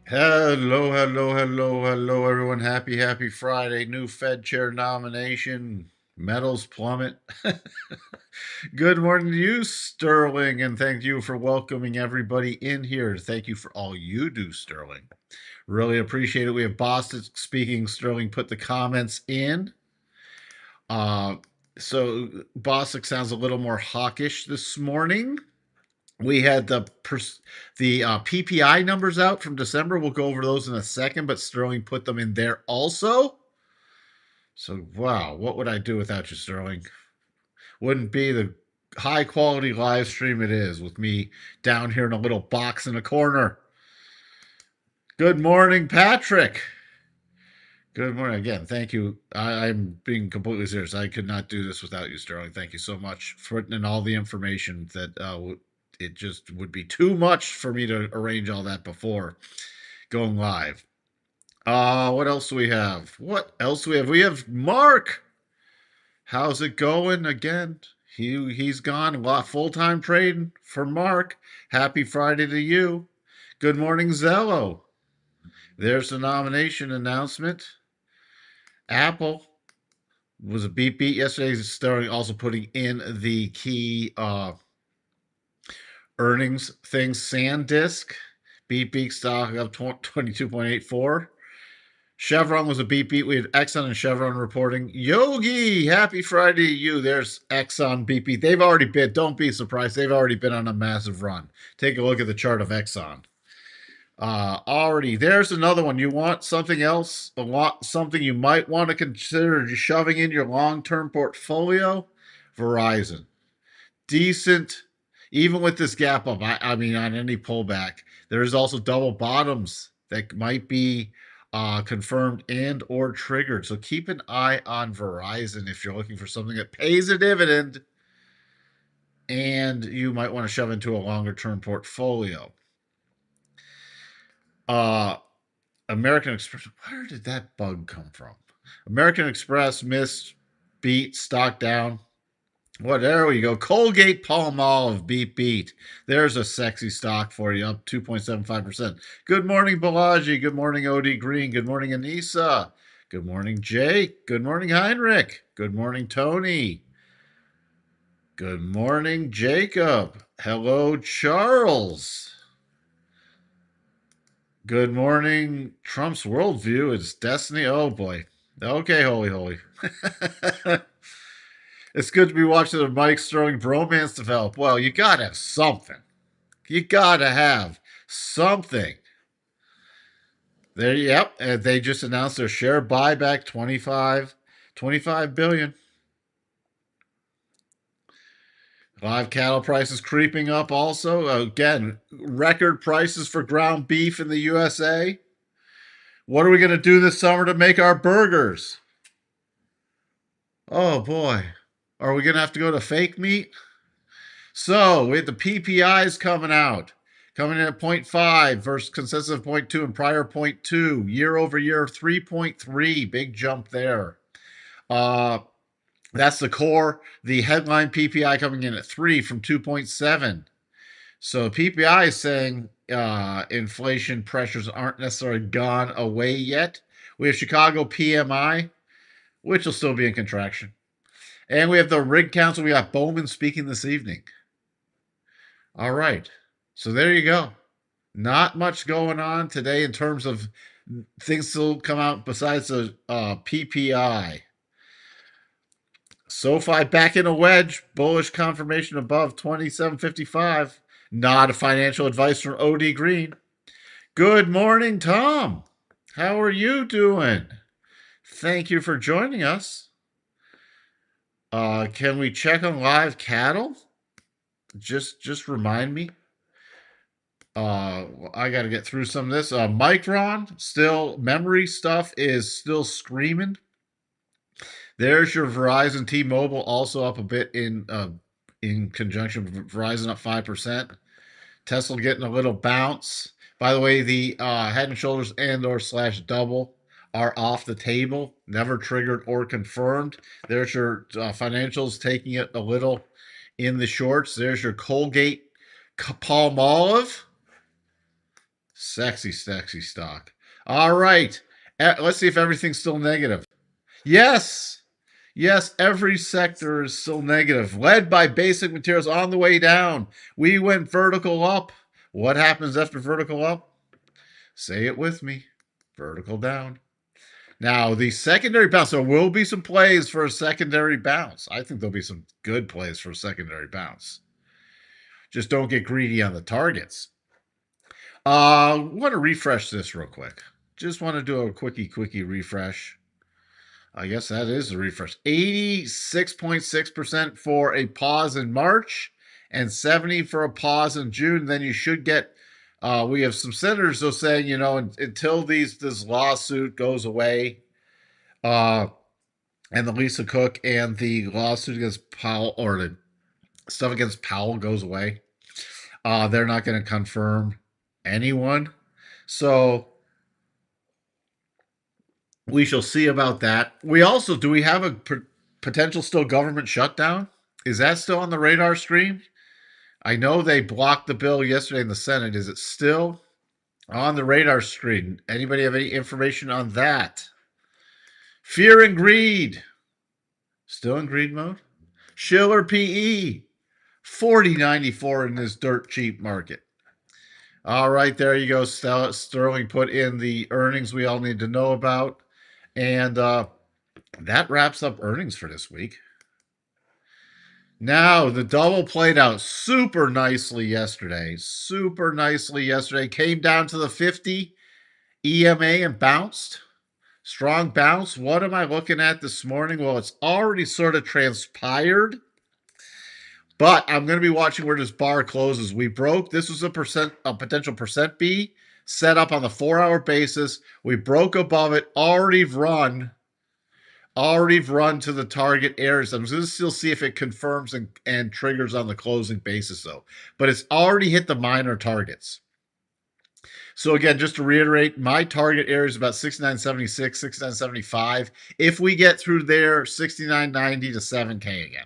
Hello, everyone. Happy Friday. New Fed chair nomination. Metals plummet. Good morning to you, Sterling, and thank you for welcoming everybody in here. Thank you for all you do, Sterling. Really appreciate it. We have Boston speaking. Sterling put the comments in. Uh, so Bostic sounds a little more hawkish this morning. We had the PPI numbers out from December. We'll go over those in a second, but Sterling put them in there also. So, wow, what would I do without you, Sterling? Wouldn't be the high quality live stream it is with me down here in a little box in a corner. Good morning, Patrick. Good morning again. Thank you. I'm being completely serious. I could not do this without you, Sterling. Thank you so much for putting in all the information that it just would be too much for me to arrange all that before going live. What else do we have? We have Mark. How's it going again? He's gone. Full time trading for Mark. Happy Friday to you. Good morning, Zello. There's the nomination announcement. Apple was a beat yesterday. Starting also putting in the key earnings things. SanDisk beat stock up 22.84. Chevron was a beat. We had Exxon and Chevron reporting. Yogi, happy Friday to you. There's Exxon beat. They've already been. Don't be surprised. They've already been on a massive run. Take a look at the chart of Exxon. Already, there's another one. You want something else? Something you might want to consider shoving in your long-term portfolio? Verizon. Decent, even with this gap up. I mean, on any pullback, there's also double bottoms that might be confirmed and or triggered. So keep an eye on Verizon if you're looking for something that pays a dividend and you might want to shove into a longer-term portfolio. American Express. Where did that bug come from? American Express missed, beat, stock down. Well, there we go. Colgate Palmolive beat. There's a sexy stock for you, up 2.75%. Good morning, Balaji. Good morning, OD Green. Good morning, Anissa. Good morning, Jake. Good morning, Heinrich. Good morning, Tony. Good morning, Jacob. Hello, Charles. Good morning, Trump's worldview. It's destiny. Oh boy. Okay, holy. It's good to be watching the Mike Sterling bromance develop. Well, you gotta have something. You gotta have something. There, yep. And they just announced their share buyback 25 billion. Live cattle prices creeping up also. Again, record prices for ground beef in the USA. What are we going to do this summer to make our burgers? Oh boy. Are we going to have to go to fake meat? So, we had the PPIs coming out. Coming in at 0.5 versus consensus of 0.2 and prior 0.2. Year over year, 3.3. Big jump there. That's the core. The headline PPI coming in at 3 from 2.7. So PPI is saying inflation pressures aren't necessarily gone away yet. We have Chicago PMI, which will still be in contraction. And we have the rig council. We got Bowman speaking this evening. All right. So there you go. Not much going on today in terms of things still come out besides the PPI. SoFi back in a wedge. Bullish confirmation above 27.55. Not a financial advice from OD Green. Good morning, Tom. How are you doing? Thank you for joining us. Can we check on live cattle? Just remind me. I got to get through some of this. Micron, still memory stuff is still screaming. There's your Verizon T-Mobile also up a bit in conjunction with Verizon up 5%. Tesla getting a little bounce. By the way, the Head and Shoulders and or / double are off the table, never triggered or confirmed. There's your financials taking it a little in the shorts. There's your Colgate Palmolive. Sexy, sexy stock. All right. Let's see if everything's still negative. Yes. Yes, every sector is still negative, led by basic materials on the way down. We went vertical up. What happens after vertical up? Say it with me. Vertical down. Now, the secondary bounce, there will be some plays for a secondary bounce. I think there'll be some good plays for a secondary bounce. Just don't get greedy on the targets. Want to refresh this real quick. Just want to do a quickie refresh. I guess that is the refresh. 86.6% for a pause in March and 70 for a pause in June. Then you should get. We have some senators though saying, until this lawsuit goes away, and the Lisa Cook and the lawsuit against Powell or the stuff against Powell goes away, they're not going to confirm anyone. So we shall see about that. Do we have a potential still government shutdown? Is that still on the radar screen? I know they blocked the bill yesterday in the Senate. Is it still on the radar screen? Anybody have any information on that? Fear and greed. Still in greed mode? Schiller PE. 40.94 in this dirt cheap market. All right, there you go. Sterling put in the earnings we all need to know about. And that wraps up earnings for this week. Now, the double played out super nicely yesterday. Came down to the 50 EMA and bounced. Strong bounce. What am I looking at this morning? Well, it's already sort of transpired. But I'm going to be watching where this bar closes. We broke. This was a potential percent B set up on the 4-hour basis. We broke above it. Already run to the target areas. I'm going to still see if it confirms and triggers on the closing basis, though. But it's already hit the minor targets. So again, just to reiterate, my target area is about 69.76, 69.75. If we get through there, 69.90 to 7K again.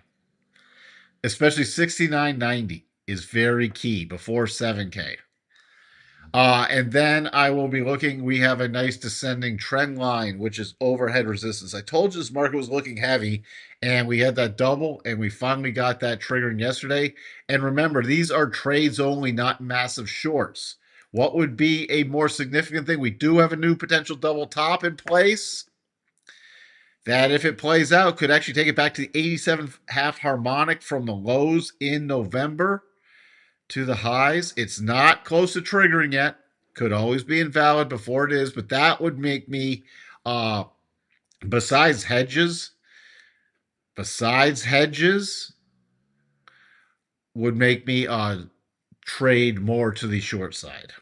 Especially 69.90 is very key before 7K. And then I will be looking. We have a nice descending trend line, which is overhead resistance. I told you this market was looking heavy, and we had that double, and we finally got that triggering yesterday. And remember, these are trades only, not massive shorts. What would be a more significant thing? We do have a new potential double top in place. That, if it plays out, could actually take it back to the 87.5 harmonic from the lows in November to the highs. It's not close to triggering yet. Could always be invalid before it is, but that would make me, besides hedges, would make me trade more to the short side.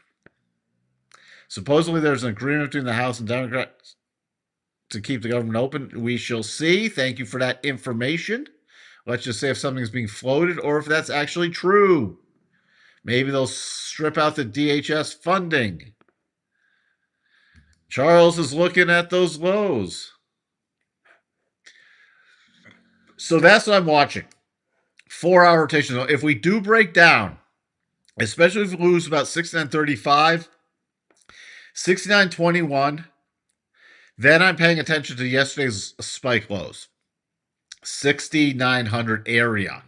Supposedly there's an agreement between the House and Democrats to keep the government open. We shall see. Thank you for that information. Let's just say if something's being floated or if that's actually true. Maybe they'll strip out the DHS funding. Charles is looking at those lows. So that's what I'm watching. 4-hour rotation. If we do break down, especially if we lose about 69.35, 69.21, then I'm paying attention to yesterday's spike lows. 6,900 area.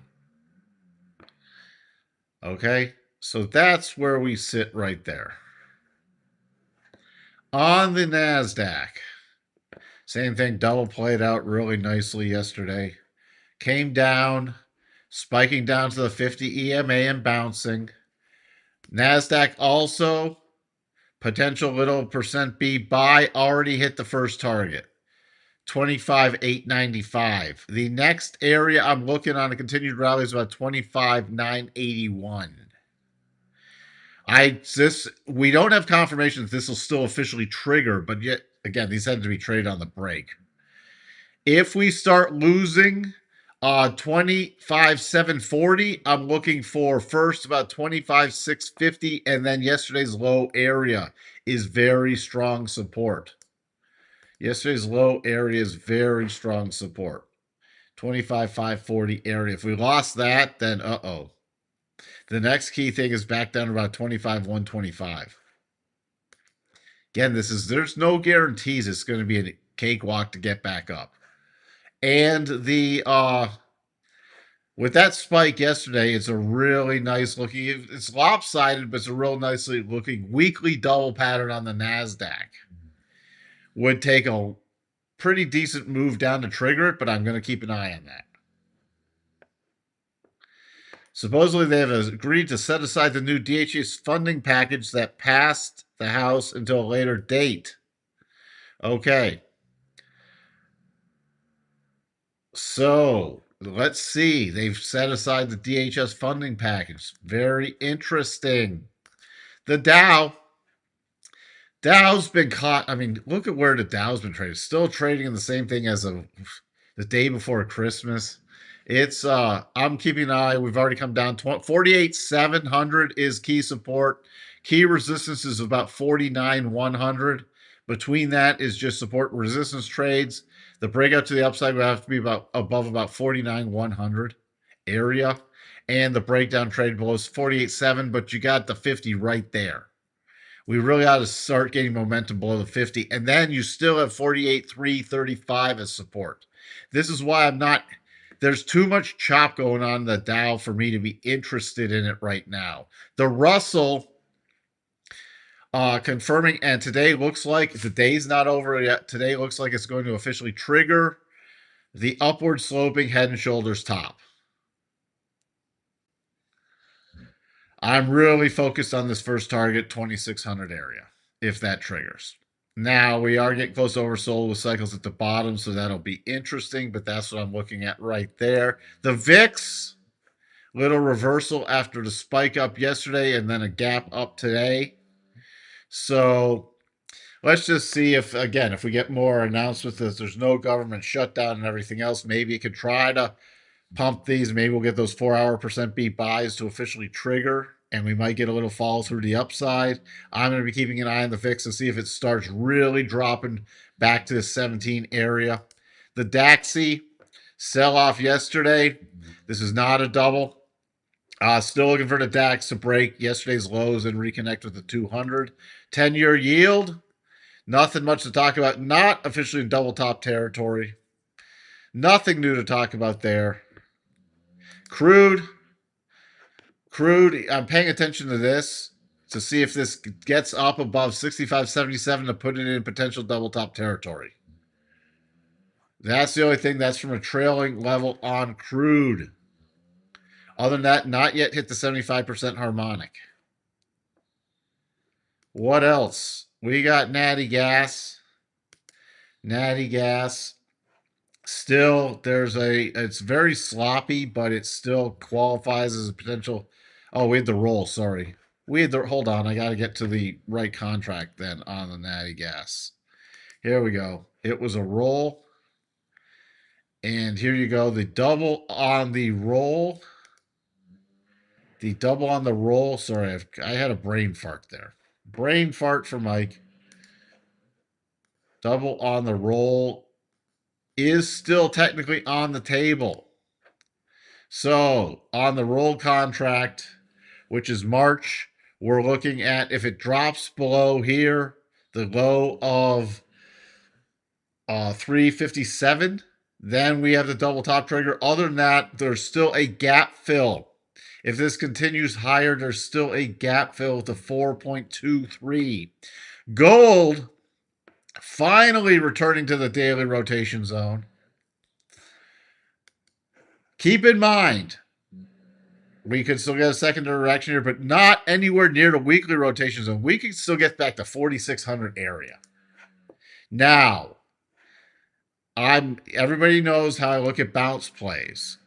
Okay, so that's where we sit right there. On the NASDAQ, same thing, double played out really nicely yesterday. Came down, spiking down to the 50 EMA and bouncing. NASDAQ also, potential little percent B buy, already hit the first target. 25,895. The next area I'm looking on a continued rally is about 25,981. We don't have confirmation that this will still officially trigger, but yet again, these had to be traded on the break. If we start losing 25,740, I'm looking for first about 25,650, and then yesterday's low area is very strong support. Yesterday's low area is very strong support. 25,540 area. If we lost that, then uh-oh. The next key thing is back down to about 25,125. Again, there's no guarantees it's going to be a cakewalk to get back up. And the with that spike yesterday, it's a really nice looking. It's lopsided, but it's a real nicely looking weekly double pattern on the Nasdaq. Would take a pretty decent move down to trigger it, but I'm going to keep an eye on that. Supposedly, they have agreed to set aside the new DHS funding package that passed the House until a later date. Okay. So, let's see. They've set aside the DHS funding package. Very interesting. The Dow's been caught. I mean, look at where the Dow's been trading. Still trading in the same thing as the day before Christmas. It's I'm keeping an eye. We've already come down 48,700 is key support. Key resistance is about 49,100. Between that is just support resistance trades. The breakout to the upside would have to be above about 49,100 area. And the breakdown trade below is 48.7, but you got the 50 right there. We really ought to start getting momentum below the 50. And then you still have 48,335 as support. This is why I'm not, there's too much chop going on in the Dow for me to be interested in it right now. The Russell confirming, and today looks like the day's not over yet. Today looks like it's going to officially trigger the upward sloping head and shoulders top. I'm really focused on this first target, 2,600 area, if that triggers. Now, we are getting close to oversold with cycles at the bottom, so that'll be interesting, but that's what I'm looking at right there. The VIX, little reversal after the spike up yesterday and then a gap up today. So let's just see if, again, if we get more announcements that there's no government shutdown and everything else, maybe it could try to pump these. Maybe we'll get those 4-hour percent beat buys to officially trigger, and we might get a little fall through the upside. I'm going to be keeping an eye on the VIX to see if it starts really dropping back to the 17 area. The DAXI sell off yesterday. This is not a double. Still looking for the DAX to break yesterday's lows and reconnect with the 200. 10-year yield, nothing much to talk about. Not officially in double top territory. Nothing new to talk about there. Crude, I'm paying attention to this to see if this gets up above 65.77 to put it in potential double top territory. That's the only thing. That's from a trailing level on crude. Other than that, not yet hit the 75% harmonic. What else? We got natty gas. Natty gas. Still, it's very sloppy, but it still qualifies as a potential. Oh, we had the roll. Sorry. Hold on. I got to get to the right contract then on the natty gas. Here we go. It was a roll. And here you go. The double on the roll. The double on the roll. Sorry, I had a brain fart there. Brain fart for Mike. Double on the roll is still technically on the table. So on the roll contract, which is March, we're looking at if it drops below here, the low of 357, then we have the double top trigger. Other than that, there's still a gap fill. If this continues higher, there's still a gap fill to 4.23. Gold finally returning to the daily rotation zone. Keep in mind, we could still get a secondary reaction here, but not anywhere near the weekly rotation zone. We can still get back to 4,600 area. Now, everybody knows how I look at bounce plays.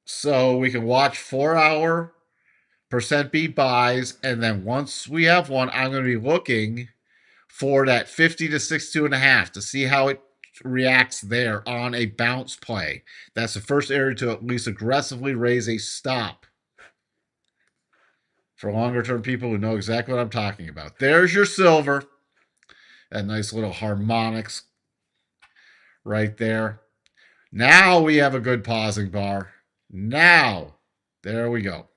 So we can watch 4-hour percent beat buys, and then once we have one, I'm going to be looking for that 50 to 62.5 to see how it reacts there on a bounce play. That's the first area to at least aggressively raise a stop. For longer term people who know exactly what I'm talking about. There's your silver. That nice little harmonics right there. Now we have a good pausing bar. Now, there we go.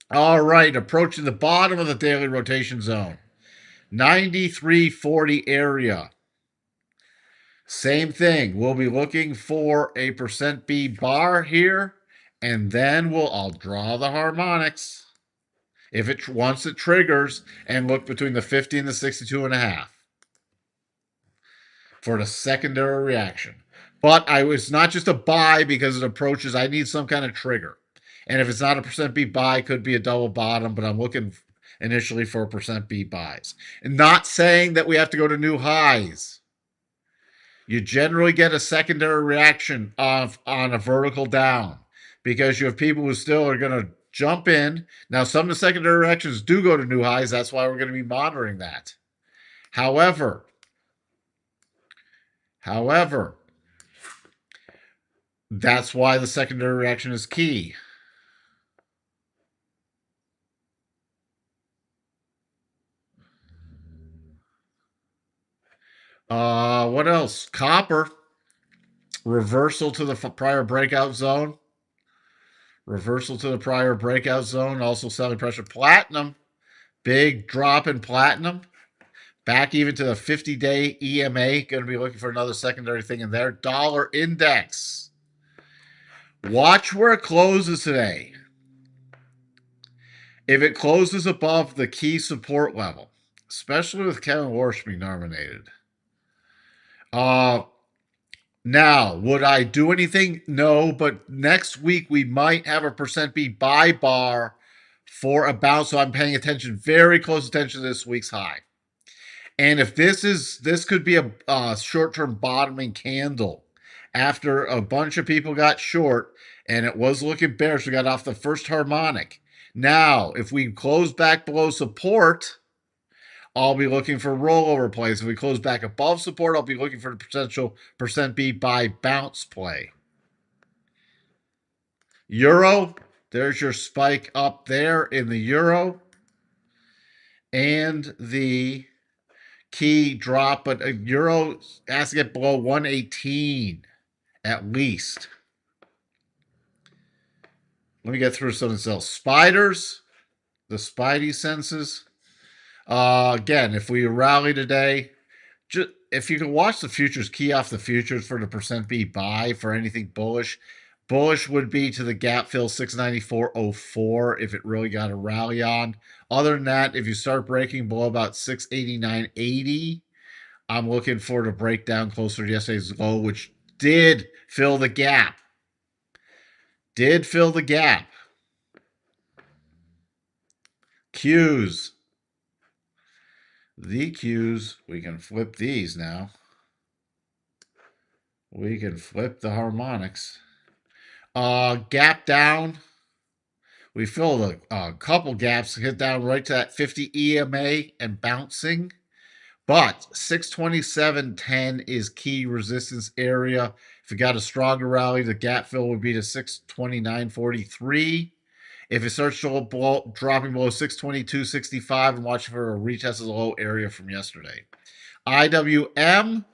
All right, approaching the bottom of the daily rotation zone. 93.40 area. Same thing. We'll be looking for a percent B bar here, and then I'll draw the harmonics if it once it triggers, and look between the 50 and the 62.5 for the secondary reaction. But it's not just a buy because it approaches. I need some kind of trigger, and if it's not a percent B buy, it could be a double bottom. But I'm looking initially for a percent B buys, and not saying that we have to go to new highs. You generally get a secondary reaction on a vertical down because you have people who still are going to jump in. Now, some of the secondary reactions do go to new highs. That's why we're going to be monitoring that. However, that's why the secondary reaction is key. What else? Copper, reversal to the prior breakout zone. Reversal to the prior breakout zone. Also selling pressure. Platinum, big drop in platinum. Back even to the 50-day EMA. Going to be looking for another secondary thing in there. Dollar index. Watch where it closes today. If it closes above the key support level, especially with Kevin Walsh being nominated. Now, would I do anything? No, but next week we might have a percent B buy bar for a bounce. So I'm paying attention, very close attention to this week's high. And if this could be a short-term bottoming candle after a bunch of people got short and it was looking bearish. We got off the first harmonic. Now, if we close back below support, I'll be looking for rollover plays. If we close back above support, I'll be looking for the potential percent B buy bounce play. Euro, there's your spike up there in the euro. And the key drop, but a euro has to get below 118 at least. Let me get through something else. Spiders, the spidey senses. Again, if we rally today, if you can watch the futures, key off the futures for the percent B buy for anything bullish. Bullish would be to the gap fill 694.04 if it really got a rally on. Other than that, if you start breaking below about 689.80, I'm looking for the breakdown closer to yesterday's low, which did fill the gap. Qs. The Qs, we can flip these now. We can flip the harmonics. Gap down. We filled a couple gaps, hit down right to that 50 EMA and bouncing. But 627.10 is key resistance area. If you got a stronger rally, the gap fill would be to 629.43. If it starts dropping below 622.65, I'm watching for a retest of the low area from yesterday. IWM,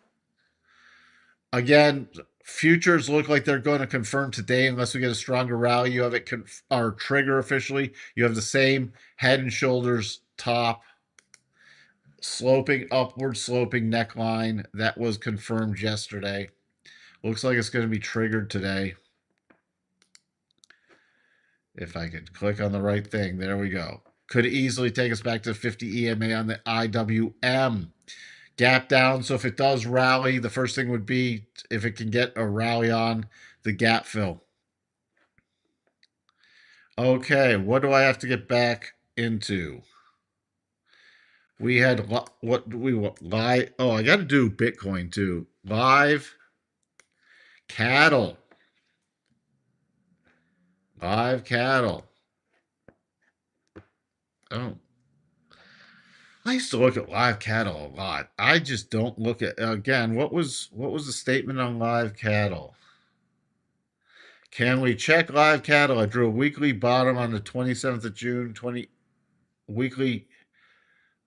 again, futures look like they're going to confirm today unless we get a stronger rally. You have it our trigger officially. You have the same head and shoulders top, upward sloping neckline that was confirmed yesterday. Looks like it's going to be triggered today. If I could click on the right thing, there we go. Could easily take us back to 50 EMA on the IWM. Gap down, so if it does rally, the first thing would be if it can get a rally on the gap fill. Okay, what do I have to get back into? We had what do we want? Live. Oh, I got to do Bitcoin too. Live cattle. Live cattle. Oh, I used to look at live cattle a lot. I just don't look at again. What was the statement on live cattle? Can we check live cattle? I drew a weekly bottom on the 27th of June, 20 weekly,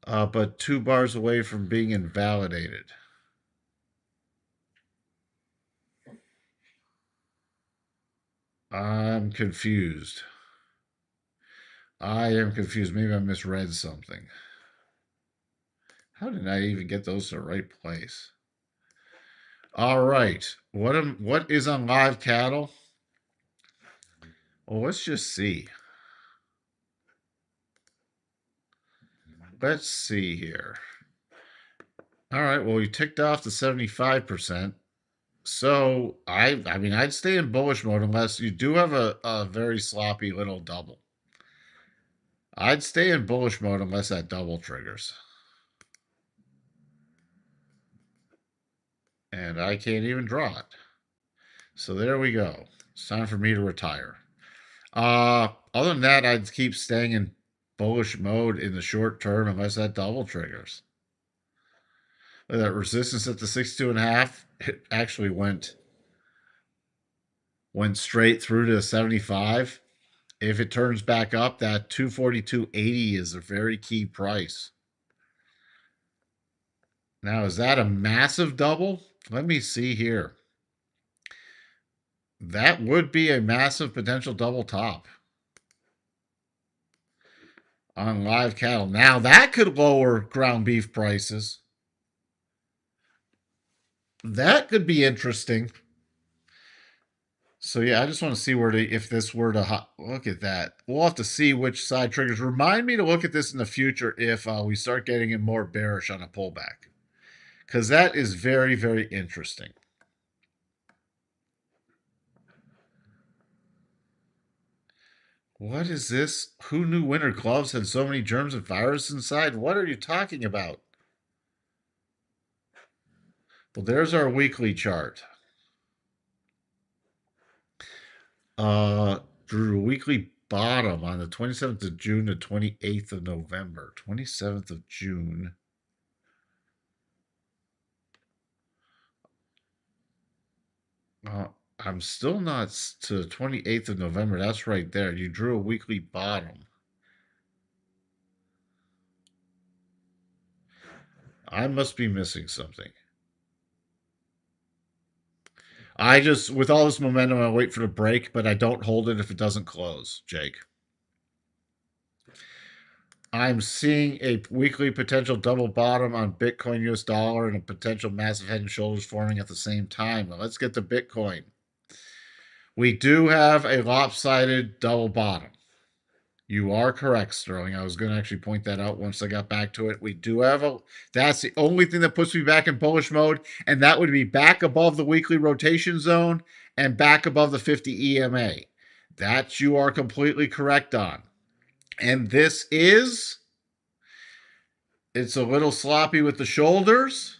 but 2 bars away from being invalidated. I'm confused. I am confused. Maybe I misread something. How did I even get those to the right place? All right. What is on live cattle? Well, let's just see. Let's see here. All right. Well, we ticked off the 75%. So I mean, I'd stay in bullish mode unless you do have a very sloppy little double. I'd stay in bullish mode unless that double triggers. And I can't even draw it. So there we go. It's time for me to retire. Other than that, I'd keep staying in bullish mode in the short term unless that double triggers. Look at that resistance at the 62.5. It actually went straight through to 75. If it turns back up, that 242.80 is a very key price. Now, is that a massive double? Let me see here. That would be a massive potential double top on live cattle. Now, that could lower ground beef prices. That could be interesting. So yeah, I just want to see if this were to look at that. We'll have to see which side triggers. Remind me to look at this in the future if we start getting it more bearish on a pullback, because that is very, very interesting. What is this? Who knew winter gloves had so many germs and viruses inside? What are you talking about? Well, there's our weekly chart. Drew weekly bottom on the 27th of June to 28th of November. 27th of June. I'm still not to the 28th of November. That's right there. You drew a weekly bottom. I must be missing something. I just, with all this momentum, I wait for the break, but I don't hold it if it doesn't close, Jake. I'm seeing a weekly potential double bottom on Bitcoin US dollar and a potential massive head and shoulders forming at the same time. Now let's get to Bitcoin. We do have a lopsided double bottom. You are correct, Sterling. I was going to actually point that out once I got back to it. We do have that's the only thing that puts me back in bullish mode, and that would be back above the weekly rotation zone and back above the 50 EMA. That you are completely correct on. And this is, it's a little sloppy with the shoulders,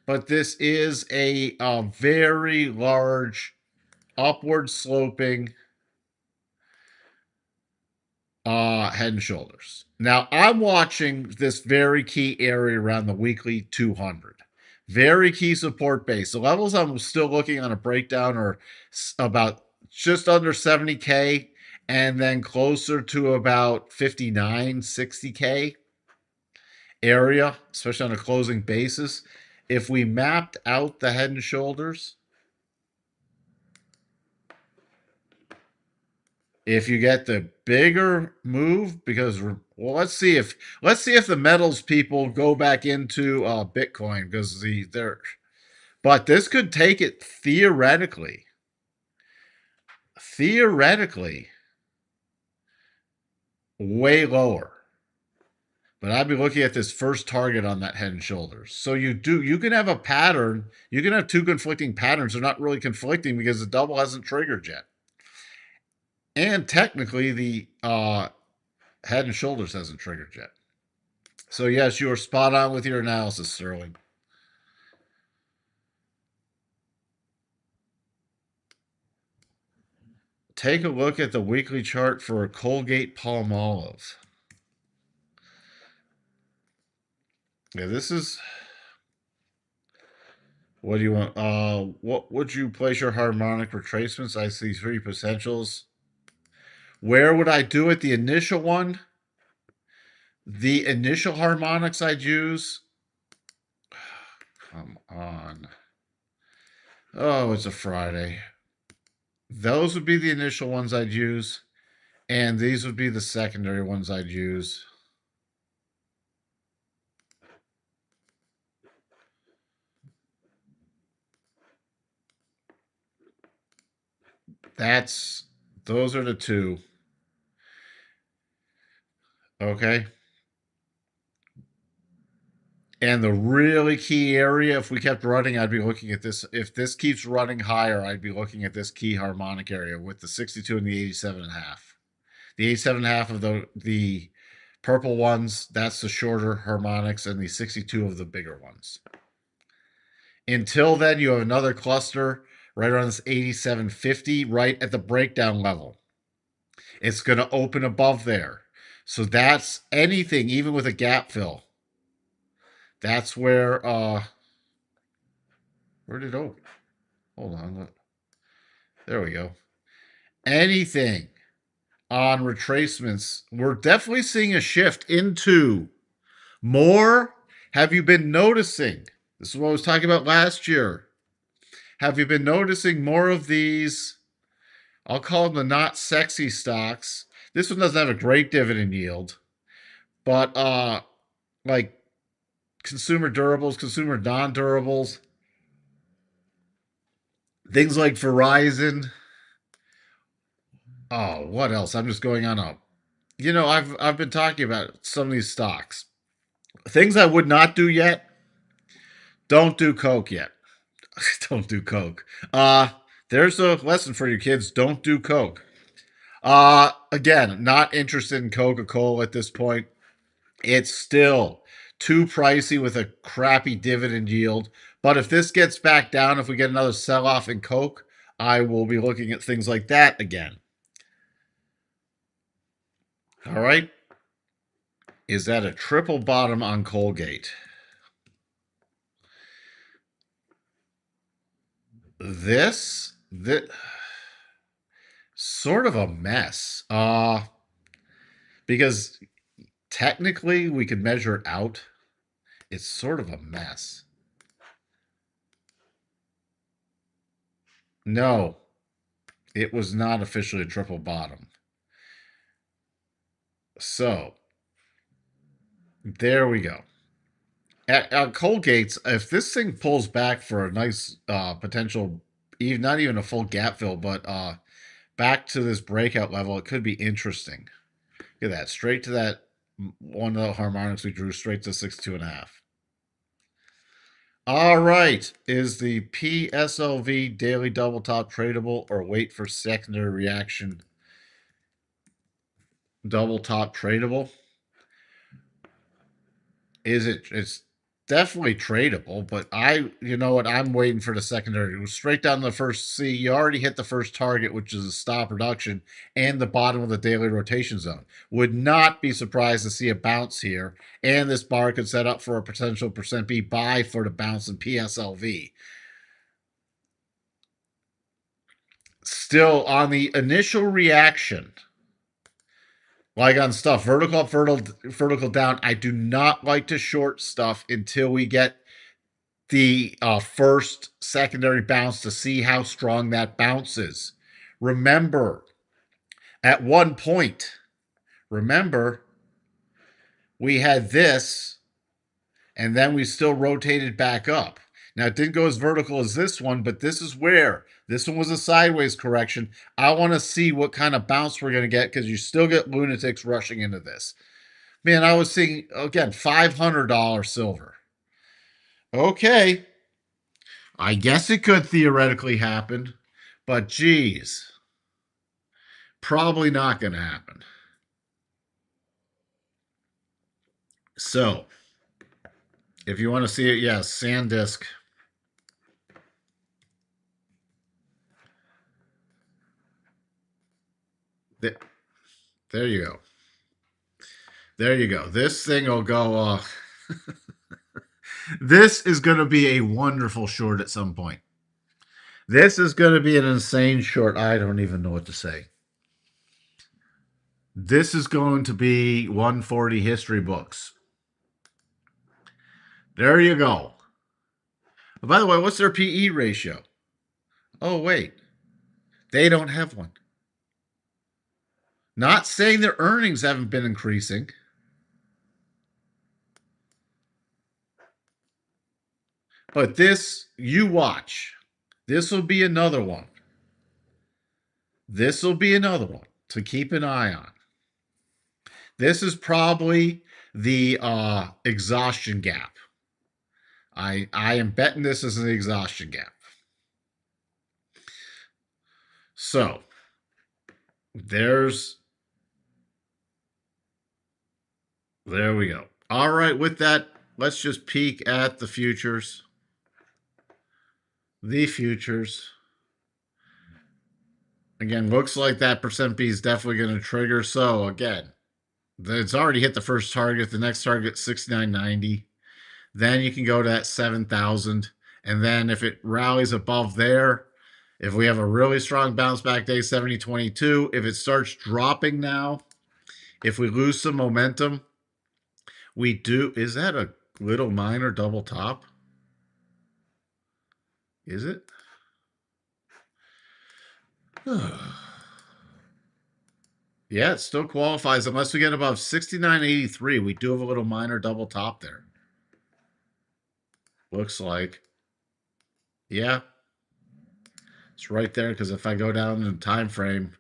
but this is a very large upward sloping head and shoulders. Now, I'm watching this very key area around the weekly 200. Very key support base. The levels I'm still looking on a breakdown are about just under 70K and then closer to about 59, 60K area, especially on a closing basis. If we mapped out the head and shoulders, if you get the bigger move, because let's see if the metals people go back into Bitcoin, because but this could take it theoretically way lower. But I'd be looking at this first target on that head and shoulders. So you can have a pattern, you can have two conflicting patterns. They're not really conflicting because the double hasn't triggered yet. And technically the head and shoulders hasn't triggered yet. So yes, you are spot on with your analysis, Sterling. Take a look at the weekly chart for a Colgate Palmolive. Yeah, this is, what do you want? What would you place your harmonic retracements? I see three potentials. Where would I do it? The initial one, the initial harmonics I'd use. Come on. Oh, it's a Friday. Those would be the initial ones I'd use, and these would be the secondary ones I'd use. Those are the two. Okay. And the really key area, if we kept running, I'd be looking at this. If this keeps running higher, I'd be looking at this key harmonic area with the 62 and the 87.5. The 87.5 of the purple ones, that's the shorter harmonics, and the 62 of the bigger ones. Until then, you have another cluster right around this 87.50, right at the breakdown level. It's going to open above there. So that's anything, even with a gap fill. That's where did it open? Hold on. There we go. Anything on retracements, we're definitely seeing a shift into more. Have you been noticing? This is what I was talking about last year. Have you been noticing more of these? I'll call them the not sexy stocks. This one doesn't have a great dividend yield, but like consumer durables, consumer non-durables, things like Verizon. Oh, what else? I'm just going on a. I've been talking about some of these stocks. Things I would not do yet. Don't do Coke yet. Don't do Coke. There's a lesson for you kids. Don't do Coke. Again, not interested in Coca-Cola at this point. It's still too pricey with a crappy dividend yield. But if this gets back down, if we get another sell-off in Coke, I will be looking at things like that again. All right. Is that a triple bottom on Colgate? This sort of a mess. Because technically we could measure it out. It's sort of a mess. No, it was not officially a triple bottom. So there we go. At Colgate's, if this thing pulls back for a nice potential, even not even a full gap fill, but back to this breakout level, it could be interesting. Look at that, straight to that one of the harmonics we drew, straight to 62.5. All right, is the PSLV daily double top tradable or wait for secondary reaction double top tradable? It's definitely tradable, but you know what, I'm waiting for the secondary. It was straight down the first C. You already hit the first target, which is a stop reduction, and the bottom of the daily rotation zone. Would not be surprised to see a bounce here, and this bar could set up for a potential percent B buy for the bounce in PSLV. Still on the initial reaction, like on stuff, vertical up, vertical down, I do not like to short stuff until we get the first secondary bounce to see how strong that bounce is. Remember, at one point, remember, we had this, and then we still rotated back up. Now, it didn't go as vertical as this one, but this is where this one was a sideways correction. I want to see what kind of bounce we're going to get because you still get lunatics rushing into this. Man, I was seeing, again, $500 silver. Okay, I guess it could theoretically happen, but geez, probably not going to happen. So, if you want to see it, yes, SanDisk. There you go. There you go. This thing will go. This is going to be a wonderful short at some point. This is going to be an insane short. I don't even know what to say. This is going to be 140 history books. There you go. By the way, what's their PE ratio? Oh, wait. They don't have one. Not saying their earnings haven't been increasing. But this, you watch. This will be another one. This will be another one to keep an eye on. This is probably the exhaustion gap. I am betting this is an exhaustion gap. So there we go. All right, with that, let's just peek at the futures. The futures. Again, looks like that percent B is definitely going to trigger. So again, it's already hit the first target. The next target, 69.90. Then you can go to that 7,000. And then if it rallies above there, if we have a really strong bounce back day, 70.22. If it starts dropping now, if we lose some momentum, we do. Is that a little minor double top? Is it? Yeah, it still qualifies unless we get above 69.83. We do have a little minor double top there. Looks like. Yeah. It's right there because if I go down in the time frame,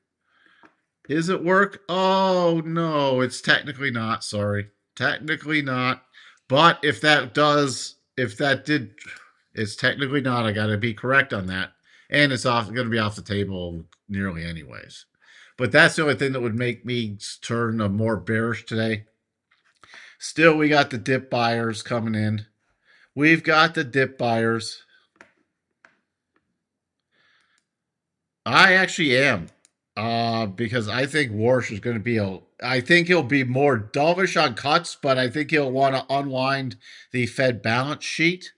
is it work? Oh, no, it's technically not. Sorry. Technically not. But if that did, it's technically not. I got to be correct on that. And it's going to be off the table nearly anyways. But that's the only thing that would make me turn more bearish today. Still, we got the dip buyers coming in. We've got the dip buyers. I actually am. Because I think Warsh is going to be I think he'll be more dovish on cuts, but I think he'll want to unwind the Fed balance sheet.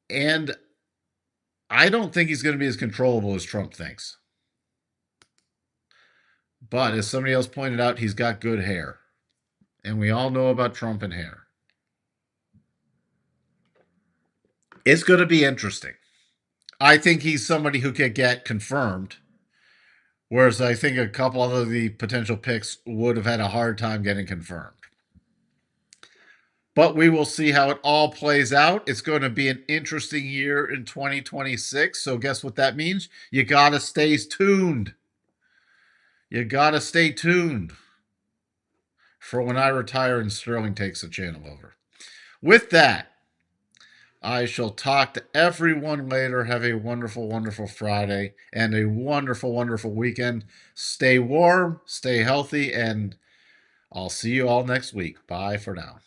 And I don't think he's going to be as controllable as Trump thinks. But as somebody else pointed out, he's got good hair. And we all know about Trump and hair. It's going to be interesting. I think he's somebody who could get confirmed. Whereas I think a couple of the potential picks would have had a hard time getting confirmed. But we will see how it all plays out. It's going to be an interesting year in 2026. So guess what that means? You got to stay tuned. You got to stay tuned for when I retire and Sterling takes the channel over. With that, I shall talk to everyone later. Have a wonderful, wonderful Friday and a wonderful, wonderful weekend. Stay warm, stay healthy, and I'll see you all next week. Bye for now.